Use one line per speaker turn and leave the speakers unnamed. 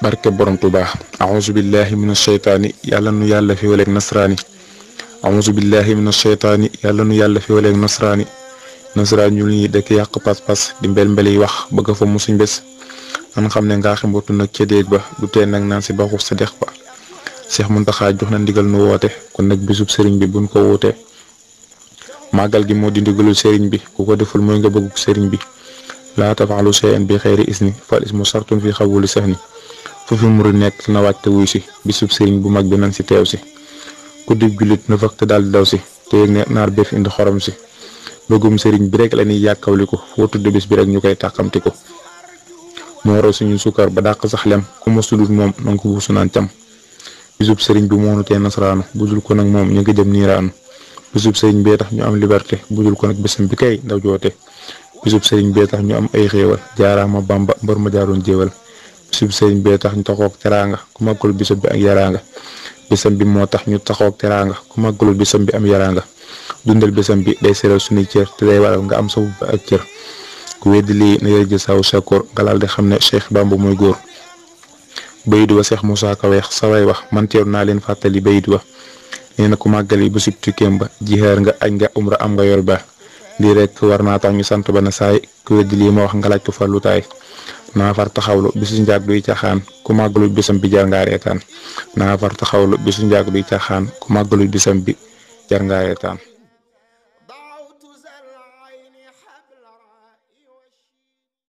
barke borom Tuubaa auzu billahi min asheytaani yàlla nu yàlla fi waleeg nasraani auzu billahi min asheytaani yàlla nu yàlla fi waleeg nasraani nasraani ñu ñi dëkk yàq pas-pas di mbel yi wax bëgg fa musuñ bés nan xam ne ngaa ximbootu nag ca déeg ba du tee nag naan si baxu sa dex ba Cheikh Mountakha jox na ndigal nu woote kon nag bisub sëriñ bi buñ ko wuute màggal gi moo di ndigalul sëriñ bi ku ko deful mooy nga bëgguk sëriñ bi laa tafaalu shay'an bi xayri isni fal ismu sartun fi xawuli sahni foofu muri nekk na wàcc te wuy si bisub sëriñ bu mag bi nan si teew si ku dib jullit na fakk daal di daw si te yëg ne naar béf indi xorom si bëggum sëriñ bi rek la ñuy yàkkawli ko foo tudd bis bi rek ñu koy tàqamti ko moo raw suñu sukkar ba dàq sax lem ku ma sudut moom nanga ko buusu naan cam bisub sëriñ bi moonu tee nasaraanu budul ko nag moom ñu ngi jëm niiraanu bisub sëriñ bee tax ñu am liberté budul ko nag bésam bi kay ndaw joote bisub sëriñ bee tax ñu am ay xéewal jaaraama Bamba mbër ma jaaroon jéewal bisub sëriñ bee tax ñu taxoog teraanga ku màggalul bisam bi ak yaraanga bisam bi moo tax ñu taxoog teraanga ku màggalul bisam bi am yaraanga dundal bisam bi day seral suñuy cër te day waral nga am sa bopp ak cër ku weddi lii na yërëjë saw sakoor nga laal di xam ne Cheikh Bamba mooy góor bayit wa Cheikh Moussa Ka weex saway wax man teeru naa leen fàttali bayit wa nee na ku màggali ba sub tukkeem ba jihaar nga añ nga umra am nga yor ba lii rek war naa tax ñu sant ba na saay ku weddi lii ma wax nga laaj ko fa lu taay naa far taxawlu bisu njaag duy caxaan ku màggalu bisam bi jar ngaa reetaan naa far taxawlu bisu njaag duy caxaan ku màggalu bisam bi jar ngaa reetaan